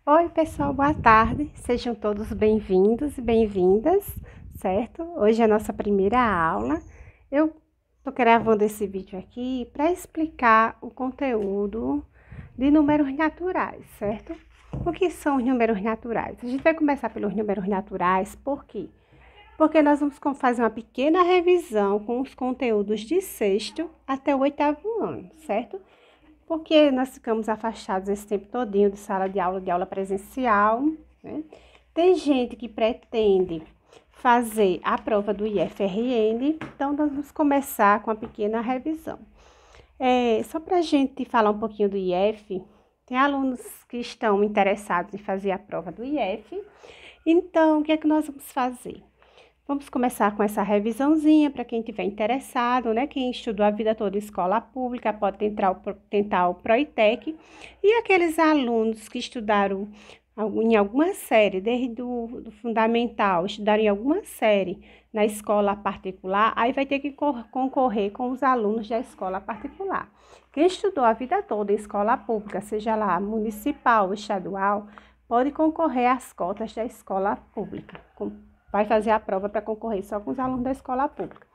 Oi, pessoal, boa tarde. Sejam todos bem-vindos e bem-vindas, certo? Hoje é a nossa primeira aula. Eu tô gravando esse vídeo aqui para explicar o conteúdo de números naturais, certo? O que são os números naturais? A gente vai começar pelos números naturais, por quê? Porque nós vamos fazer uma pequena revisão com os conteúdos de sexto até o oitavo ano, certo? Porque nós ficamos afastados esse tempo todinho de aula presencial, né? Tem gente que pretende fazer a prova do IFRN, então nós vamos começar com a pequena revisão. Só para a gente falar um pouquinho do IF, tem alunos que estão interessados em fazer a prova do IF, então o que é que nós vamos fazer? Vamos começar com essa revisãozinha para quem tiver interessado, né? Quem estudou a vida toda em escola pública pode tentar o Proitec. E aqueles alunos que estudaram em alguma série, desde do fundamental, estudaram em alguma série na escola particular, aí vai ter que concorrer com os alunos da escola particular. Quem estudou a vida toda em escola pública, seja lá municipal ou estadual, pode concorrer às cotas da escola pública. Vai fazer a prova para concorrer só com os alunos da escola pública.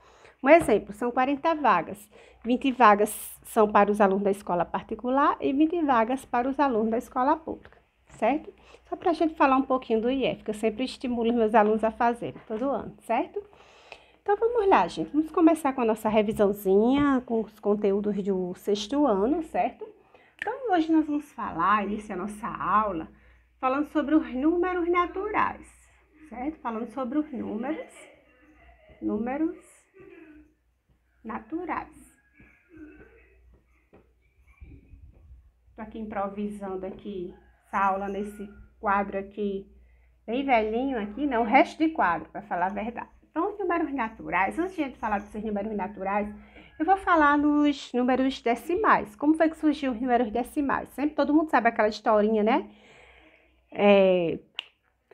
Um exemplo, são 40 vagas. 20 vagas são para os alunos da escola particular e 20 vagas para os alunos da escola pública, certo? Só para a gente falar um pouquinho do IF, que eu sempre estimulo meus alunos a fazerem todo ano, certo? Então, vamos lá, gente. Vamos começar com a nossa revisãozinha, com os conteúdos do sexto ano, certo? Então, hoje nós vamos iniciar a nossa aula, falando sobre os números naturais, certo? Falando sobre os números naturais. Tô aqui improvisando aqui essa aula nesse quadro aqui, bem velhinho aqui, né? O resto de quadro, para falar a verdade. Então, os números naturais, antes de a gente falar desses números naturais, eu vou falar nos números decimais. Como foi que surgiu os números decimais? Sempre todo mundo sabe aquela historinha, né?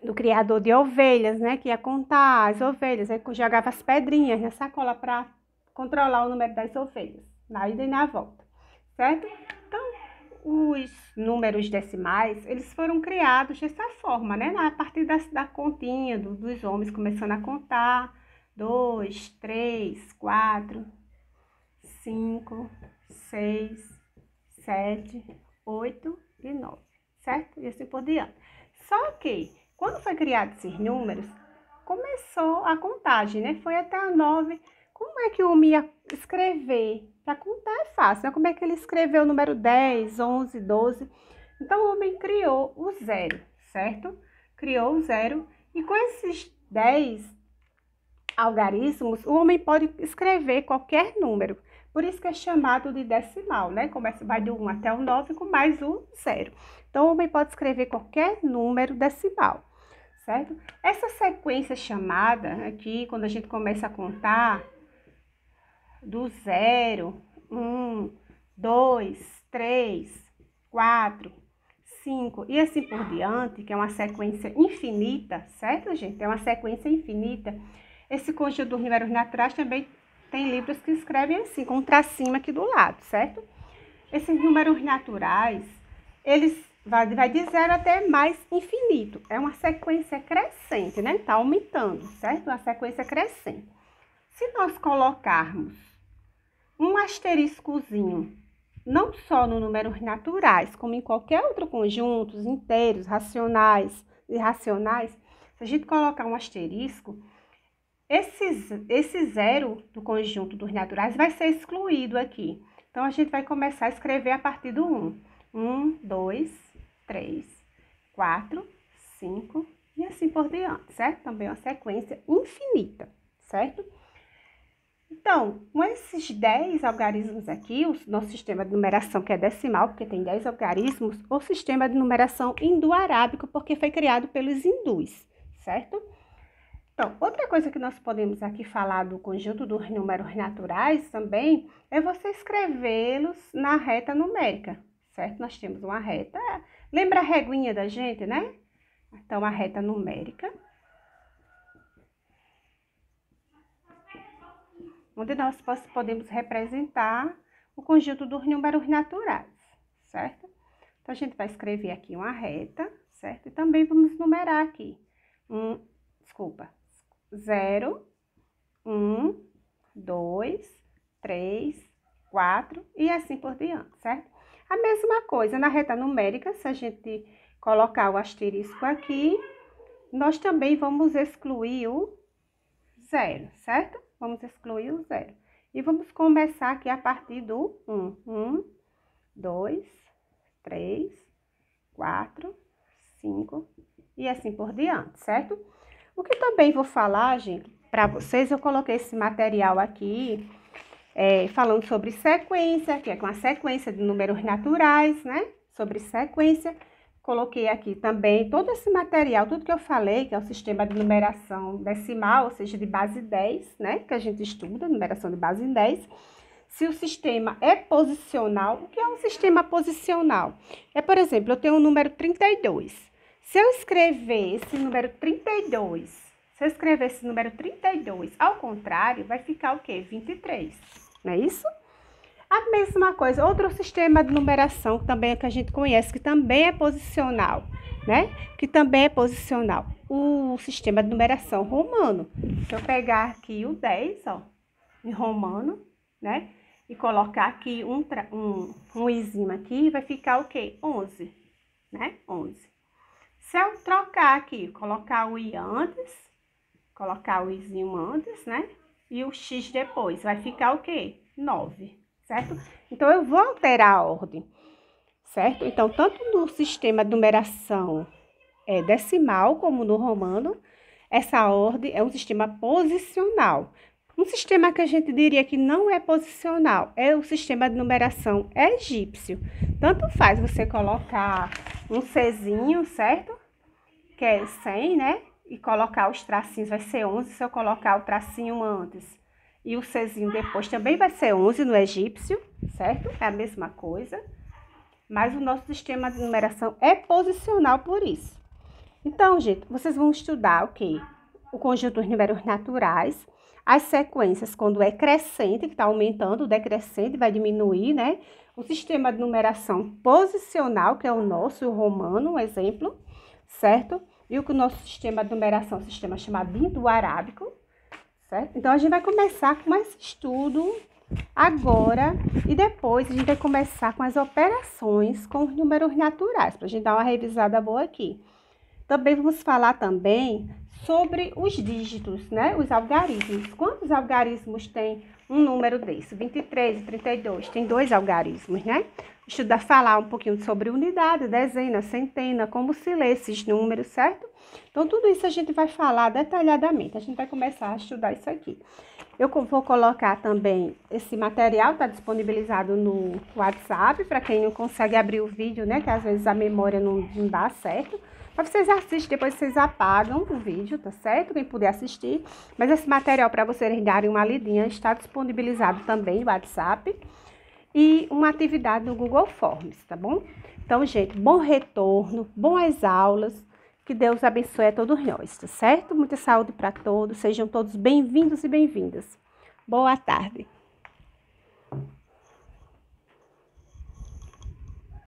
Do criador de ovelhas, né? Que ia contar as ovelhas, aí jogava as pedrinhas na sacola para controlar o número das ovelhas, na ida e na volta, certo? Então, os números decimais, eles foram criados dessa forma, né? A partir da continha dos homens, começando a contar 2, 3, 4, 5, 6, 7, 8 e 9, certo? E assim por diante. Só que, quando foi criado esses números, começou a contagem, né? Foi até a 9. Como é que o homem ia escrever? Para contar é fácil, né? Como é que ele escreveu o número 10, 11, 12? Então, o homem criou o zero, certo? Criou o zero. E com esses 10 algarismos, o homem pode escrever qualquer número. Por isso que é chamado de decimal, né? Vai do 1 até o 9 com mais o 0. Então, o homem pode escrever qualquer número decimal, certo? Essa sequência chamada aqui, quando a gente começa a contar do 0, 1, 2, 3, 4, 5 e assim por diante, que é uma sequência infinita, certo, gente? É uma sequência infinita. Esse conjunto dos números naturais também tem livros que escrevem assim, com um tracinho aqui do lado, certo? Esses números naturais, eles vai de 0 até mais infinito. É uma sequência crescente, né? Tá aumentando, certo? Uma sequência crescente. Se nós colocarmos um asteriscozinho, não só no números naturais, como em qualquer outro conjunto, inteiros, racionais, irracionais, se a gente colocar um asterisco, esse zero do conjunto dos naturais vai ser excluído aqui. Então, a gente vai começar a escrever a partir do 1. 1, 2, 3, 4, 5 e assim por diante, certo? Também é uma sequência infinita, certo? Então, com esses 10 algarismos aqui, o nosso sistema de numeração, que é decimal, porque tem 10 algarismos, o sistema de numeração indo-arábico, porque foi criado pelos hindus, certo? Então, outra coisa que nós podemos aqui falar do conjunto dos números naturais também é você escrevê-los na reta numérica, certo? Nós temos uma reta, lembra a reguinha da gente, né? Então, a reta numérica, onde nós podemos representar o conjunto dos números naturais, certo? Então, a gente vai escrever aqui uma reta, certo? E também vamos numerar aqui. 0, 1, 2, 3, 4 e assim por diante, certo? A mesma coisa na reta numérica, se a gente colocar o asterisco aqui, nós também vamos excluir o 0, certo? Vamos excluir o 0. E vamos começar aqui a partir do 1. 1, 2, 3, 4, 5 e assim por diante, certo? O que também vou falar, gente, para vocês, eu coloquei esse material aqui, falando sobre sequência, que é com a sequência de números naturais, né? Sobre sequência. Coloquei aqui também todo esse material, tudo que eu falei, que é o sistema de numeração decimal, ou seja, de base 10, né? Que a gente estuda, numeração de base 10. Se o sistema é posicional, o que é um sistema posicional? Por exemplo, eu tenho o número 32. Se eu escrever esse número 32, ao contrário, vai ficar o quê? 23, não é isso? A mesma coisa, outro sistema de numeração que também é que a gente conhece, que também é posicional, né? Que também é posicional. O sistema de numeração romano. Se eu pegar aqui o 10, ó, em romano, né? E colocar aqui um izinho aqui, vai ficar o quê? 11, né? 11. Se eu trocar aqui, colocar o i antes, colocar o izinho antes, né? E o x depois, vai ficar o quê? 9. Certo? Então, eu vou alterar a ordem, certo? Então, tanto no sistema de numeração decimal, como no romano, essa ordem é um sistema posicional. Um sistema que a gente diria que não é posicional é o sistema de numeração egípcio. Tanto faz você colocar um Czinho, certo? Que é 100, né? E colocar os tracinhos, vai ser 11 se eu colocar o tracinho antes. E o Czinho depois também vai ser 11 no egípcio, certo? É a mesma coisa. Mas o nosso sistema de numeração é posicional por isso. Então, gente, vocês vão estudar o quê? O conjunto dos números naturais, as sequências quando é crescente, que está aumentando, o decrescente vai diminuir, né? O sistema de numeração posicional, que é o nosso, o romano, um exemplo, certo? E o nosso sistema de numeração, o sistema chamado indo-arábico. Certo? Então, a gente vai começar com esse estudo agora e depois a gente vai começar com as operações com os números naturais, para a gente dar uma revisada boa aqui. Também vamos falar também sobre os dígitos, né? Os algarismos. Quantos algarismos tem um número desse? 23 e 32, tem 2 algarismos, né? Estudar, falar um pouquinho sobre unidade, dezena, centena, como se lê esses números, certo? Então, tudo isso a gente vai falar detalhadamente. A gente vai começar a estudar isso aqui. Eu vou colocar também esse material, está disponibilizado no WhatsApp, para quem não consegue abrir o vídeo, né? Que às vezes a memória não dá certo. Mas vocês assistem, depois vocês apagam o vídeo, tá certo? Quem puder assistir. Mas esse material, para vocês darem uma lidinha, está disponibilizado também no WhatsApp. E uma atividade no Google Forms, tá bom? Então, gente, bom retorno, boas aulas. Que Deus abençoe a todos nós, tá certo? Muita saúde para todos. Sejam todos bem-vindos e bem-vindas. Boa tarde.